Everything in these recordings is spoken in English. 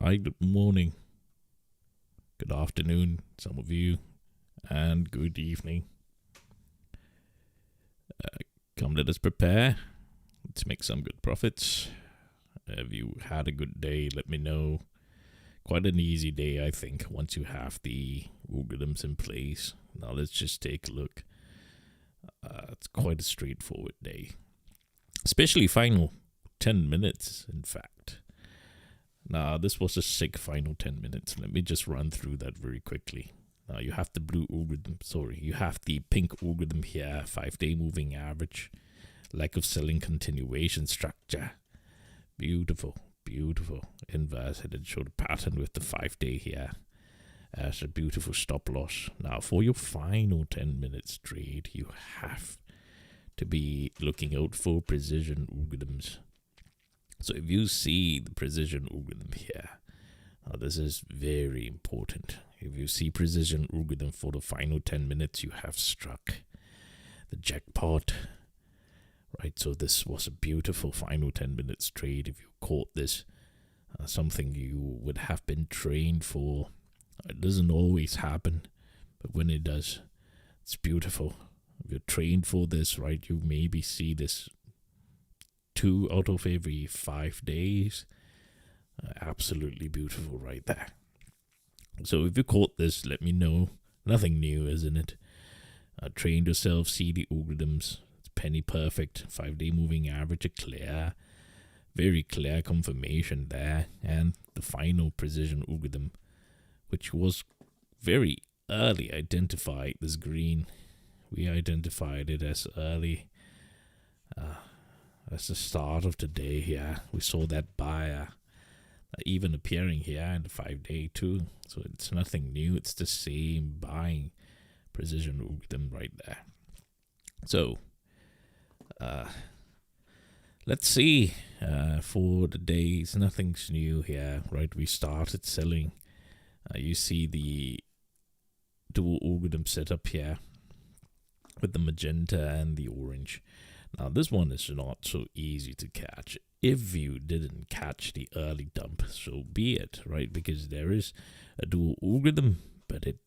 Hi, good morning, good afternoon, some of you, and good evening. Come, let us prepare. Let's make some good profits. Have you had a good day? Let me know. Quite an easy day, I think, once you have the algorithms in place. Now let's just take a look. It's quite a straightforward day, especially final 10 minutes, in fact. Now, this was a sick final 10 minutes. Let me just run through that very quickly. Now, you have the blue algorithm, you have the pink algorithm here, 5-day moving average, lack of selling continuation structure. Beautiful, beautiful. Inverted and showed a pattern with the 5-day here as a beautiful stop loss. Now, for your final 10 minutes trade, you have to be looking out for precision algorithms. So if you see the precision algorithm here, this is very important. If you see precision algorithm for the final 10 minutes, you have struck the jackpot. Right, so this was a beautiful final 10 minutes trade. If you caught this, something you would have been trained for. It doesn't always happen, but when it does, it's beautiful. If you're trained for this, right, you maybe see this 2 out of every 5 days. Absolutely beautiful right there. So if you caught this, let me know. Nothing new, isn't it? Train yourself, see the algorithms. It's penny perfect. 5-day moving average, very clear confirmation there. And the final precision algorithm, which was very early identified, this green. We identified it as early. That's the start of the day here. We saw that buyer even appearing here in the 5-day too. So it's nothing new. It's the same buying precision algorithm right there. So let's see for the days. Nothing's new here, right? We started selling. You see the dual algorithm setup here with the magenta and the orange. Now, this one is not so easy to catch. If you didn't catch the early dump, so be it, right? Because there is a dual algorithm, but it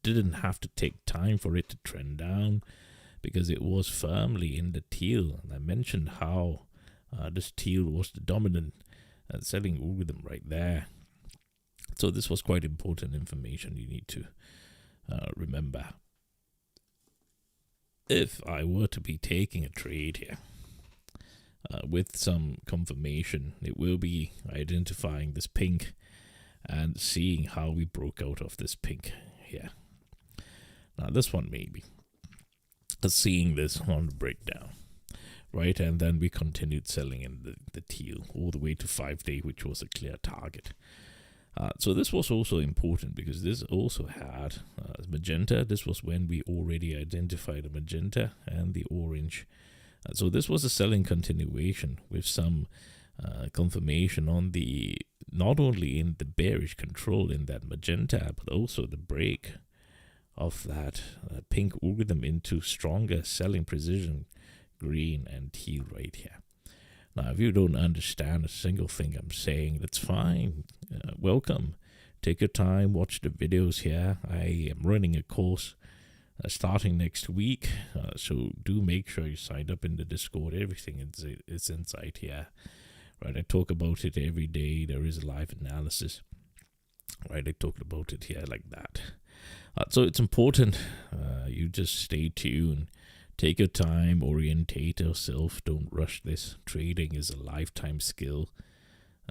didn't have to take time for it to trend down because it was firmly in the teal. And I mentioned how this teal was the dominant selling algorithm right there. So this was quite important information you need to remember. If I were to be taking a trade here with some confirmation, it will be identifying this pink and seeing how we broke out of this pink here. Now this one maybe. Seeing this on the breakdown, right? And then we continued selling in the teal all the way to 5-day, which was a clear target. So this was also important because this also had magenta. This was when we already identified the magenta and the orange. So this was a selling continuation with some confirmation on the, not only in the bearish control in that magenta, but also the break of that pink algorithm into stronger selling precision green and teal right here. Now, if you don't understand a single thing I'm saying, that's fine. Welcome. Take your time, watch the videos here. I am running a course starting next week, so do make sure you sign up in the Discord. Everything is inside here. Right, I talk about it every day. There is a live analysis. Right, I talk about it here like that. So it's important you just stay tuned. Take your time, orientate yourself, don't rush this. Trading is a lifetime skill.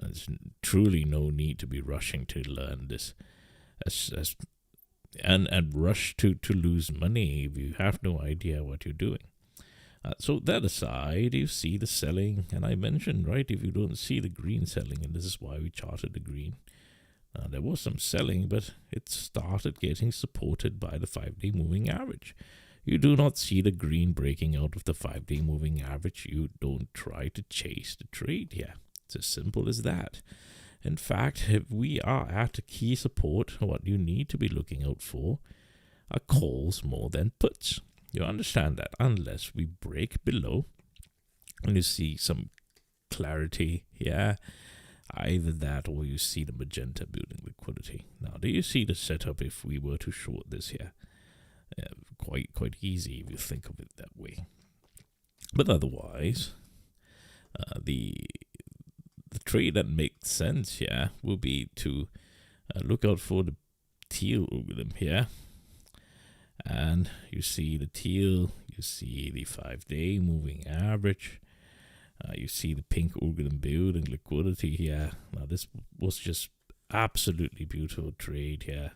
There's truly no need to be rushing to learn this and rush to lose money if you have no idea what you're doing. So that aside, you see the selling, and I mentioned, right, if you don't see the green selling, and this is why we charted the green, there was some selling, but it started getting supported by the 5-day moving average. You do not see the green breaking out of the 5-day moving average. You don't try to chase the trade here. It's as simple as that. In fact, if we are at a key support, what you need to be looking out for are calls more than puts. You understand that unless we break below, and you see some clarity here, Either that or you see the magenta building liquidity. Now, do you see the setup if we were to short this here? Quite easy if you think of it that way. But otherwise, the trade that makes sense here will be to look out for the teal algorithm here. And you see the teal, you see the 5-day moving average, you see the pink algorithm building liquidity here. Now this was just absolutely beautiful trade here,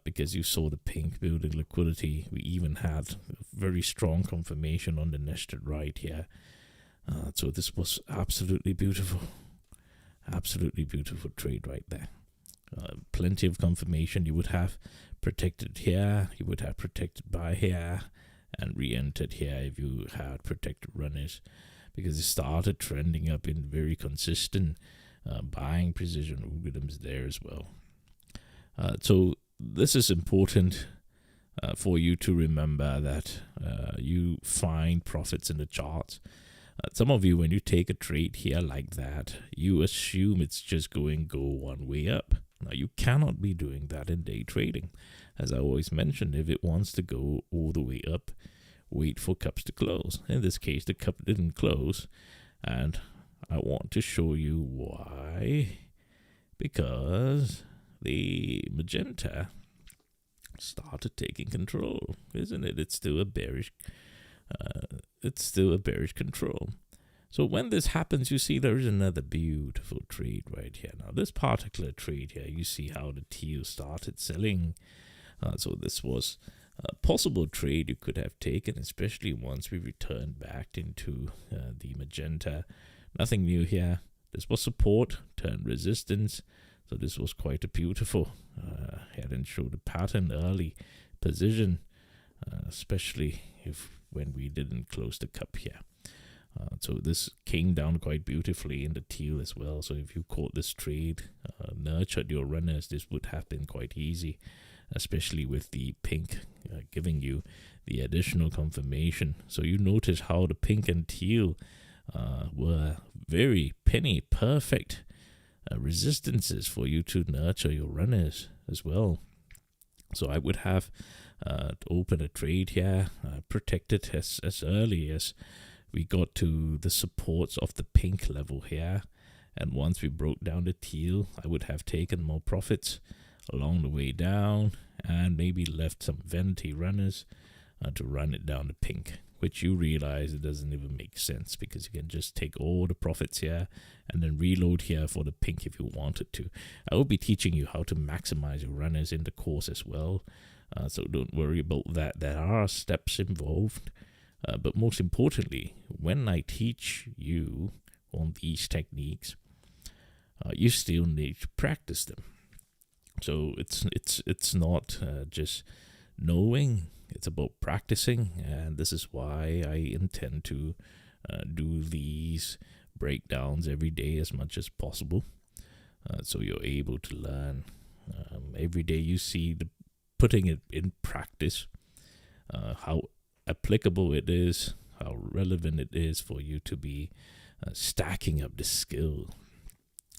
because you saw the pink building liquidity. We even had very strong confirmation on the nested right here. So this was absolutely beautiful trade right there. Plenty of confirmation. You would have protected here, you would have protected by here, and re-entered here if you had protected runners, because it started trending up in very consistent buying precision algorithms there as well. So this is important for you to remember, that you find profits in the charts. Some of you, when you take a trade here like that, you assume it's just going to go one way up. Now, you cannot be doing that in day trading. As I always mention, if it wants to go all the way up, wait for cups to close. In this case, the cup didn't close, and I want to show you why. Because the magenta started taking control, isn't it? It's still a bearish control. So when this happens, you see there is another beautiful trade right here. Now this particular trade here, you see how the teal started selling. So this was a possible trade you could have taken, especially once we returned back into the magenta. Nothing new here. This was support, turned resistance. So this was quite a beautiful head and shoulder pattern, early position, especially when we didn't close the cup here. So this came down quite beautifully in the teal as well. So if you caught this trade, nurtured your runners, this would have been quite easy, especially with the pink giving you the additional confirmation. So you notice how the pink and teal were very penny perfect resistances for you to nurture your runners as well. So I would have opened a trade here, protected as early as we got to the supports of the pink level here, and once we broke down the teal, I would have taken more profits along the way down, and maybe left some vanity runners to run it down the pink, which you realize it doesn't even make sense, because you can just take all the profits here and then reload here for the pink if you wanted to. I will be teaching you how to maximize your runners in the course as well, so don't worry about that. There are steps involved. But most importantly, when I teach you on these techniques, you still need to practice them. So it's not just knowing; it's about practicing, and this is why I intend to do these breakdowns every day as much as possible, so you're able to learn. Every day you see putting it in practice, how applicable it is, how relevant it is for you to be stacking up the skill,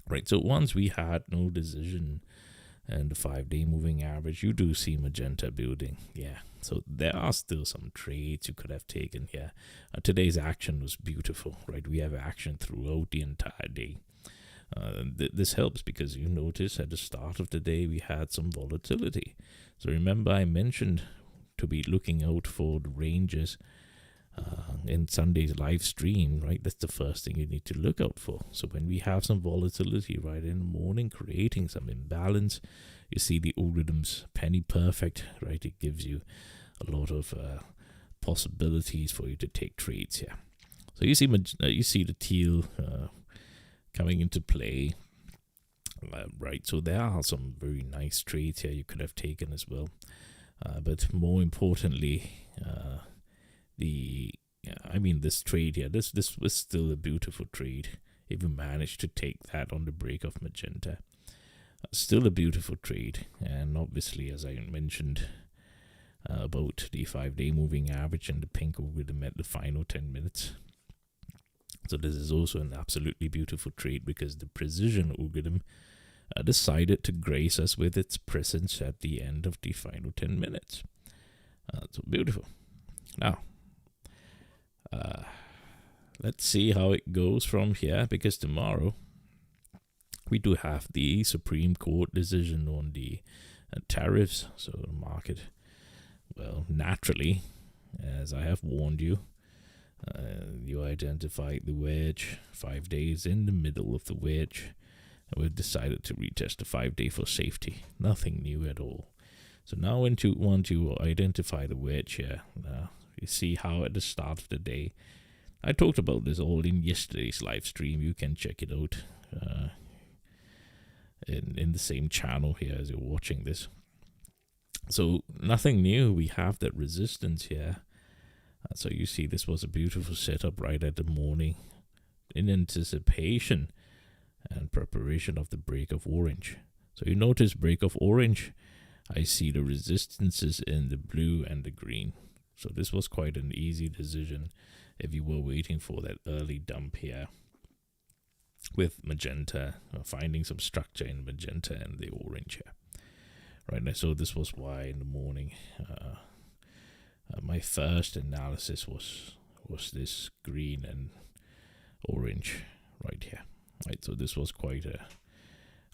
right? So once we had no decision and the 5-day moving average, you do see magenta building. Yeah, so there are still some trades you could have taken here. Today's action was beautiful, right? We have action throughout the entire day. This helps because you notice at the start of the day we had some volatility. So remember I mentioned to be looking out for the ranges in Sunday's live stream, right? That's the first thing you need to look out for. So when we have some volatility right in the morning, creating some imbalance, you see the algorithms penny perfect, right? It gives you a lot of possibilities for you to take trades here. So you see the teal coming into play, right? So there are some very nice trades here you could have taken as well. But more importantly, this trade here, this was still a beautiful trade. If you managed to take that on the break of magenta, still a beautiful trade. And obviously, as I mentioned about the 5-day moving average and the pink algorithm at the final 10 minutes. So this is also an absolutely beautiful trade because the precision algorithm decided to grace us with its presence at the end of the final 10 minutes. So beautiful. Now, let's see how it goes from here, because tomorrow we do have the Supreme Court decision on the tariffs. So the market, well, naturally, as I have warned you, you identified the wedge 5 days in the middle of the wedge. And we've decided to retest the 5-day for safety. Nothing new at all. So now when you want to identify the wedge here, you see how at the start of the day, I talked about this all in yesterday's live stream. You can check it out in the same channel here as you're watching this. So nothing new. We have that resistance here. So you see this was a beautiful setup right at the morning in anticipation and preparation of the break of orange. So you notice break of orange, I see the resistances in the blue and the green. So this was quite an easy decision if you were waiting for that early dump here with magenta, finding some structure in magenta and the orange here. Right, so this was why in the morning my first analysis was this green and orange right here. Right, so this was quite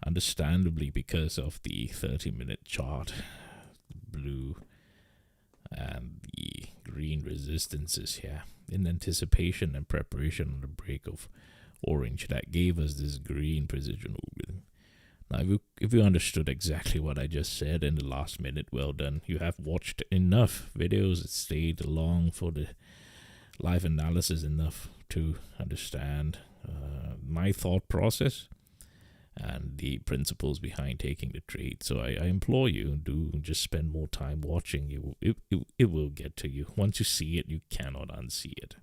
understandably because of the 30-minute chart, blue and the green resistances here in anticipation and preparation on the break of orange that gave us this green precision algorithm. Now, if you understood exactly what I just said in the last minute, well done. You have watched enough videos, stayed along for the live analysis enough to understand my thought process and the principles behind taking the trade. So I implore you, do just spend more time watching. It will get to you. Once you see it, you cannot unsee it.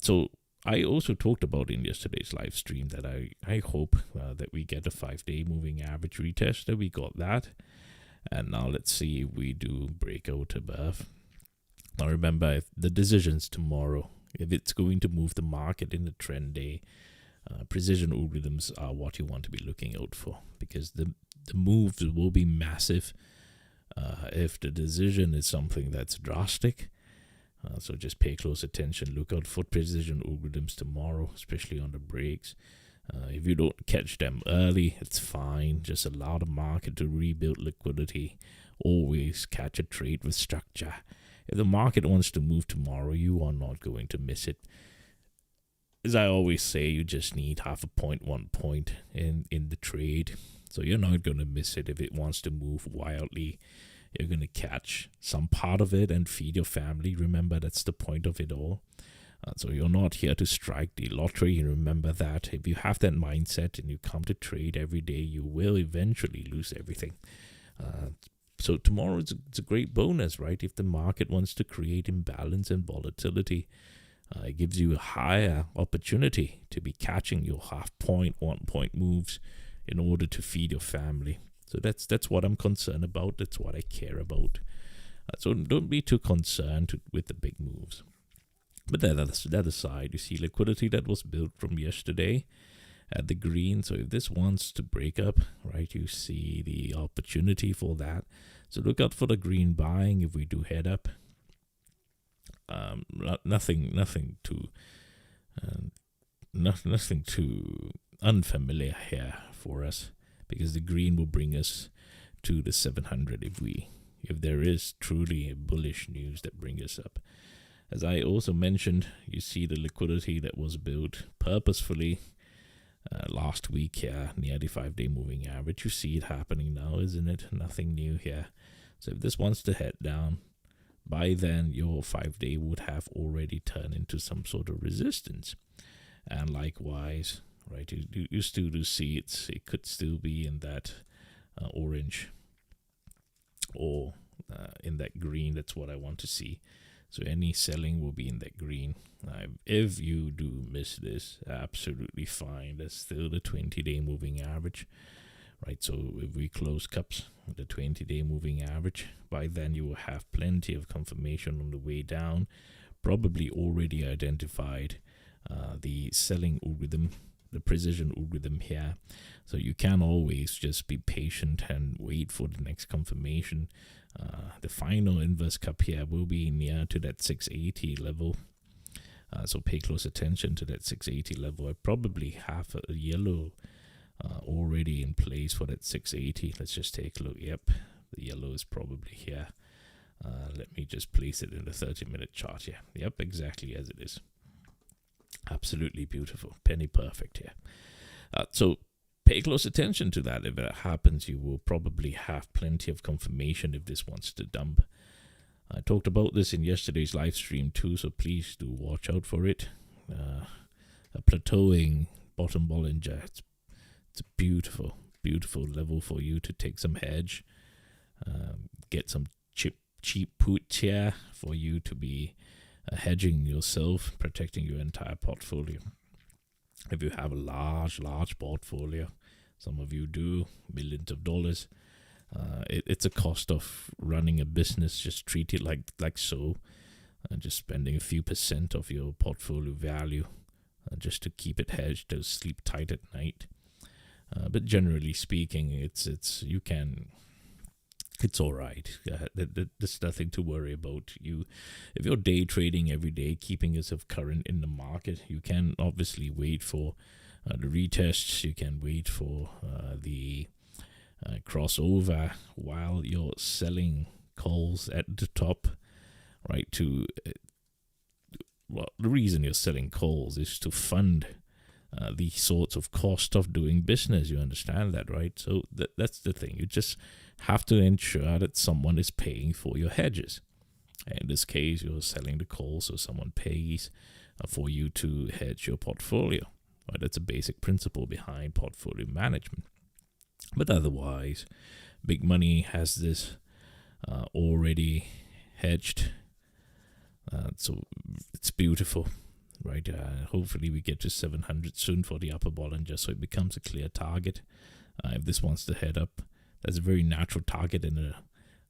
So I also talked about in yesterday's live stream that I hope that we get a 5-day moving average retest. That we got that. And now let's see if we do breakout above. Now remember, if the decision's tomorrow, if it's going to move the market in the trend day, precision algorithms are what you want to be looking out for, because the moves will be massive if the decision is something that's drastic. So just pay close attention. Look out for precision algorithms tomorrow, especially on the breaks. If you don't catch them early, it's fine. Just allow the market to rebuild liquidity. Always catch a trade with structure. If the market wants to move tomorrow, you are not going to miss it. As I always say, you just need 0.5 point, 1 point in the trade. So you're not going to miss it. If it wants to move wildly, you're going to catch some part of it and feed your family. Remember, that's the point of it all. So you're not here to strike the lottery. Remember that. If you have that mindset and you come to trade every day, you will eventually lose everything. So tomorrow it's a great bonus, right? If the market wants to create imbalance and volatility, it gives you a higher opportunity to be catching your 0.5 point, 1 point moves in order to feed your family. So that's what I'm concerned about. That's what I care about. So don't be too concerned with the big moves. But that aside, you see liquidity that was built from yesterday at the green. So if this wants to break up, right, you see the opportunity for that. So look out for the green buying if we do head up. Nothing too unfamiliar here for us, because the green will bring us to the 700 if there is truly a bullish news that brings us up. As I also mentioned, you see the liquidity that was built purposefully last week here near the 5-day moving average. You see it happening now, isn't it? Nothing new here. So if this wants to head down, by then your 5-day would have already turned into some sort of resistance. And likewise, right, you still do see it could still be in that orange or in that green. That's what I want to see. So any selling will be in that green. If you do miss this, absolutely fine. That's still the 20-day moving average. Right, so if we close cups, the 20-day moving average, by then you will have plenty of confirmation on the way down, probably already identified the selling algorithm, the precision algorithm here. So you can always just be patient and wait for the next confirmation. The final inverse cup here will be near to that 680 level. So pay close attention to that 680 level. I probably have a yellow already in place for that 680. Let's just take a look. Yep, the yellow is probably here. Let me just place it in the 30-minute chart here. Yep, exactly as it is. Absolutely beautiful. Penny perfect here. So pay close attention to that. If that happens, you will probably have plenty of confirmation if this wants to dump. I talked about this in yesterday's live stream too, so please do watch out for it. A plateauing bottom Bollinger. It's a beautiful, beautiful level for you to take some hedge. Get some cheap puts here for you to be hedging yourself, protecting your entire portfolio. If you have a large portfolio, some of you do, millions of dollars, it's a cost of running a business. Just treat it like so, just spending a few % of your portfolio value just to keep it hedged, to sleep tight at night. But generally speaking, it's all right. There's nothing to worry about. If you're day trading every day, keeping yourself current in the market, you can obviously wait for the retests. You can wait for the crossover while you're selling calls at the top, right? The reason you're selling calls is to fund the sorts of cost of doing business. You understand that, right? So that's the thing. You just have to ensure that someone is paying for your hedges. In this case, you're selling the call, so someone pays for you to hedge your portfolio. Right? That's a basic principle behind portfolio management. But otherwise, big money has this already hedged. So it's beautiful, right? Hopefully we get to 700 soon for the upper Bollinger, so it becomes a clear target. If this wants to head up, that's a very natural target in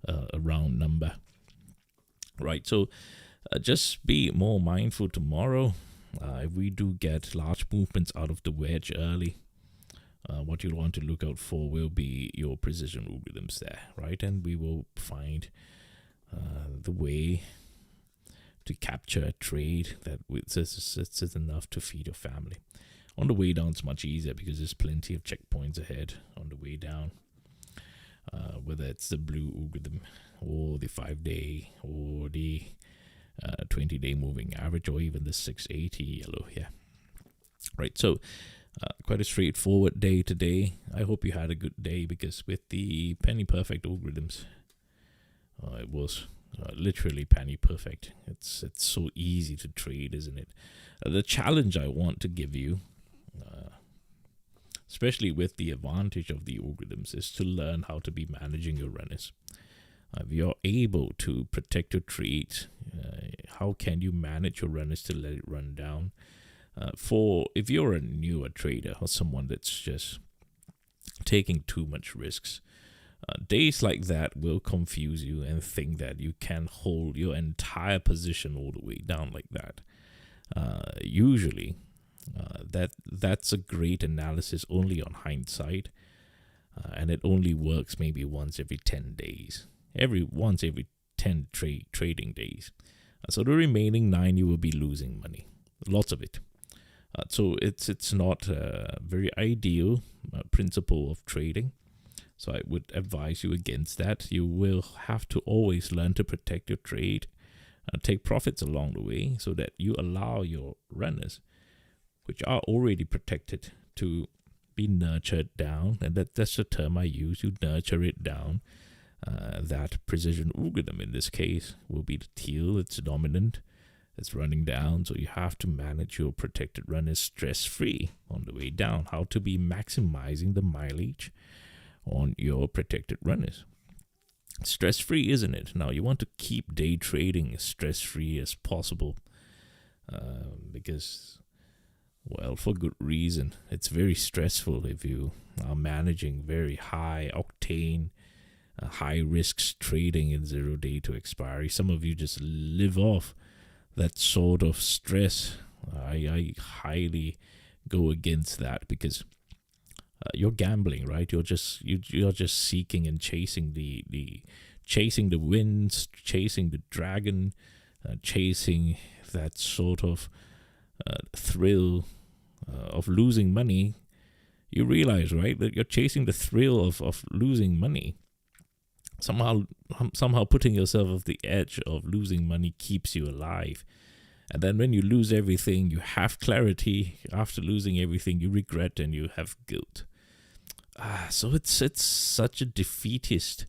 a round number, right? So just be more mindful tomorrow. If we do get large movements out of the wedge early, what you'll want to look out for will be your precision algorithms there, right? And we will find the way to capture a trade that is enough to feed your family. On the way down, it's much easier because there's plenty of checkpoints ahead on the way down. Whether it's the blue algorithm or the 5-day or the 20-day moving average or even the 680 yellow here. Right, so quite a straightforward day today. I hope you had a good day, because with the penny perfect algorithms, it was literally penny perfect. It's so easy to trade, isn't it? The challenge I want to give you, especially with the advantage of the algorithms, is to learn how to be managing your runners. If you're able to protect your trade, how can you manage your runners to let it run down? If you're a newer trader or someone that's just taking too much risks, days like that will confuse you and think that you can hold your entire position all the way down like that. Usually, that's a great analysis only on hindsight, and it only works maybe once every 10 days, once every 10 trading days. So the remaining 9 you will be losing money, lots of it. So it's not a very ideal principle of trading. So I would advise you against that. You will have to always learn to protect your trade, take profits along the way, so that you allow your runners, which are already protected, to be nurtured down. And that's the term I use. You nurture it down. That precision algorithm in this case will be the teal. It's dominant. It's running down. So you have to manage your protected runners stress-free on the way down. How to be maximizing the mileage on your protected runners. Stress-free, isn't it? Now, you want to keep day trading as stress-free as possible, because, well, for good reason. It's very stressful if you are managing very high octane, high risks trading in 0 day to expiry. Some of you just live off that sort of stress. I highly go against that, because you're gambling, right? You're just seeking and chasing chasing the winds, chasing the dragon, chasing that sort of thrill of losing money. You realize, right, that you're chasing the thrill of losing money. Somehow putting yourself off the edge of losing money keeps you alive. And then when you lose everything, you have clarity. After losing everything, you regret and you have guilt. So it's such a defeatist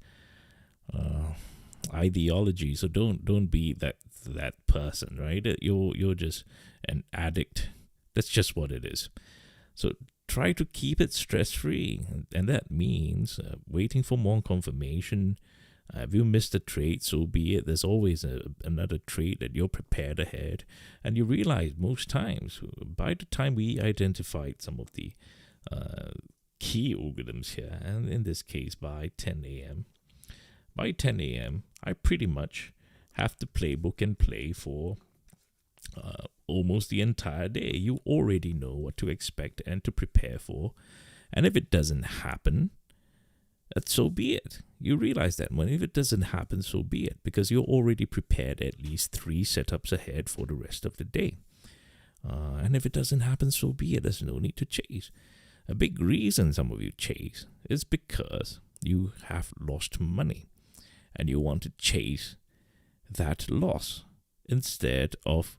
ideology. So don't be that person, right? You're just an addict. That's just what it is. So try to keep it stress-free, and that means waiting for more confirmation. If you missed a trade, so be it. There's always another trade that you're prepared ahead. And you realize most times, by the time we identified some of the key algorithms here, and in this case by 10 a.m., I pretty much have the playbook in play for almost the entire day. You already know what to expect and to prepare for. And if it doesn't happen, so be it. You realize that if it doesn't happen, so be it, because you're already prepared at least 3 setups ahead for the rest of the day. And if it doesn't happen, so be it. There's no need to chase. A big reason some of you chase is because you have lost money and you want to chase that loss instead of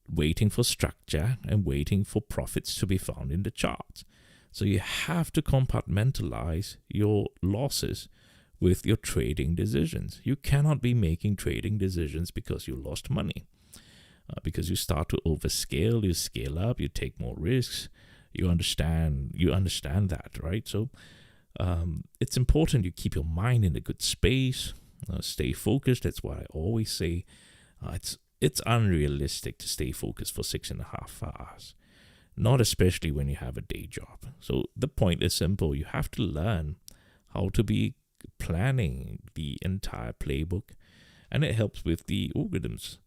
waiting for structure and waiting for profits to be found in the charts. So you have to compartmentalize your losses with your trading decisions. You cannot be making trading decisions because you lost money. Because you start to overscale, you scale up, you take more risks. You understand that, right? So it's important you keep your mind in a good space, stay focused. That's why I always say it's unrealistic to stay focused for 6.5 hours. Not especially when you have a day job. So the point is simple. You have to learn how to be planning the entire playbook. And it helps with the algorithms.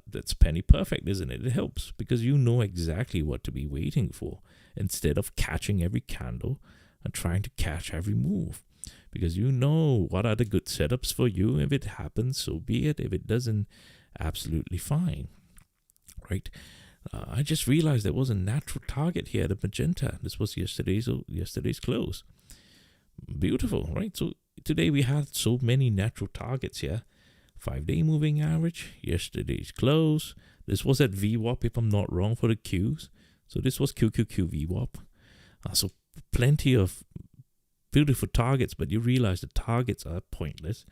That's penny perfect, isn't it? It helps because you know exactly what to be waiting for instead of catching every candle and trying to catch every move. Because you know what are the good setups for you. If it happens, so be it. If it doesn't, absolutely fine. Right? I just realized there was a natural target here, the magenta. This was yesterday's close. Beautiful, right? So today we had so many natural targets here. 5-day moving average, yesterday's close. This was at VWAP, if I'm not wrong, for the Qs. So this was QQQ VWAP. So plenty of beautiful targets, but you realize the targets are pointless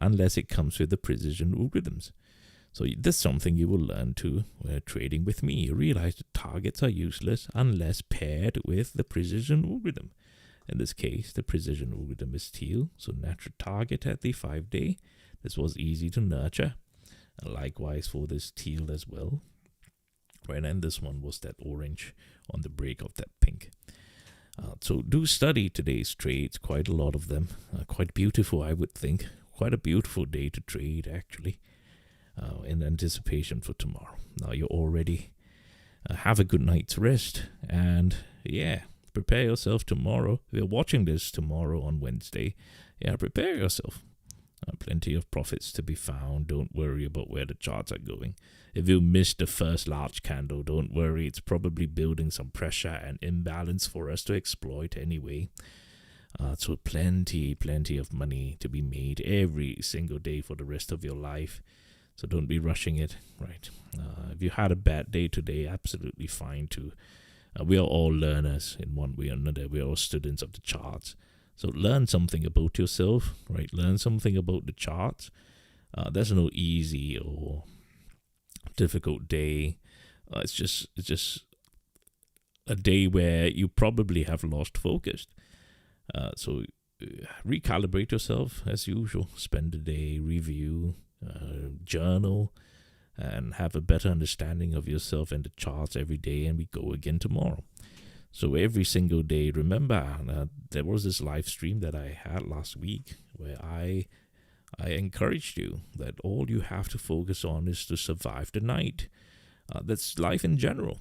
unless it comes with the precision algorithms. So this is something you will learn too trading with me. You realize the targets are useless unless paired with the precision algorithm. In this case, the precision algorithm is teal. So natural target at the 5-day. This was easy to nurture. Likewise for this teal as well. Right, and this one was that orange on the break of that pink. So do study today's trades, quite a lot of them. Quite beautiful, I would think. Quite a beautiful day to trade, actually. In anticipation for tomorrow. Now you already have a good night's rest, and prepare yourself tomorrow. If you're watching this tomorrow on Wednesday, prepare yourself. Plenty of profits to be found. Don't worry about where the charts are going. If you missed the first large candle, don't worry. It's probably building some pressure and imbalance for us to exploit anyway. So plenty of money to be made every single day for the rest of your life. So don't be rushing it, right? If you had a bad day today, absolutely fine too. We are all learners in one way or another. We are all students of the charts. So learn something about yourself, right? Learn something about the charts. There's no easy or difficult day. It's just a day where you probably have lost focus. So recalibrate yourself as usual. Spend the day, review, journal, and have a better understanding of yourself and the charts every day, and we go again tomorrow. So every single day, remember, there was this live stream that I had last week where I encouraged you that all you have to focus on is to survive the night. That's life in general.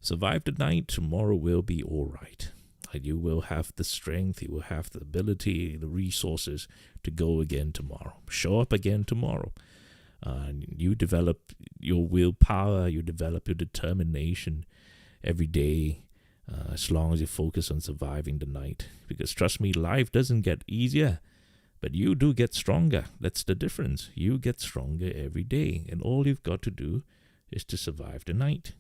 Survive the night, tomorrow will be all right. And you will have the strength, you will have the ability, the resources to go again tomorrow. Show up again tomorrow. You develop your willpower, you develop your determination every day, as long as you focus on surviving the night. Because trust me, life doesn't get easier, but you do get stronger. That's the difference. You get stronger every day, and all you've got to do is to survive the night.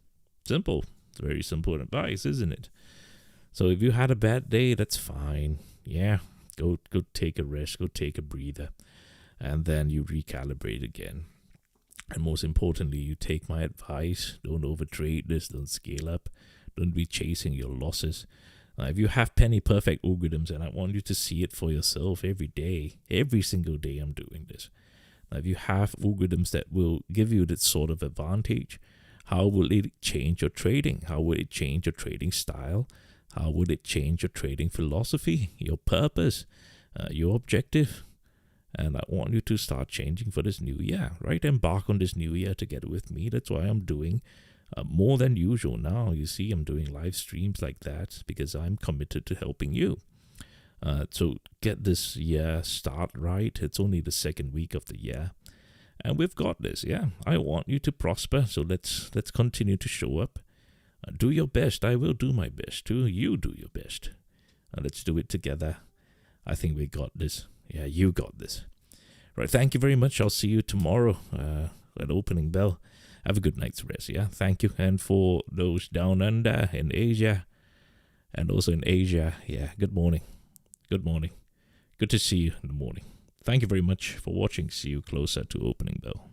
Simple. It's very simple advice, isn't it? So if you had a bad day, that's fine. Yeah, go take a rest, go take a breather, and then you recalibrate again. And most importantly, you take my advice. Don't overtrade this. Don't scale up. Don't be chasing your losses. If you have penny perfect algorithms, and I want you to see it for yourself every day, every single day I'm doing this. Now, if you have algorithms that will give you that sort of advantage, how will it change your trading? How will it change your trading style? How would it change your trading philosophy, your purpose, your objective? And I want you to start changing for this new year, right? Embark on this new year together with me. That's why I'm doing more than usual now. You see, I'm doing live streams like that because I'm committed to helping you. So get this year start right. It's only the second week of the year. And we've got this, yeah. I want you to prosper, so let's continue to show up. Do your best. I will do my best too. You do your best. Let's do it together. I think we got this. Yeah, you got this. Right, thank you very much. I'll see you tomorrow at opening bell. Have a good night's rest, yeah? Thank you. And for those down under in Asia and also in Asia, yeah, good morning. Good morning. Good to see you in the morning. Thank you very much for watching. See you closer to opening bell.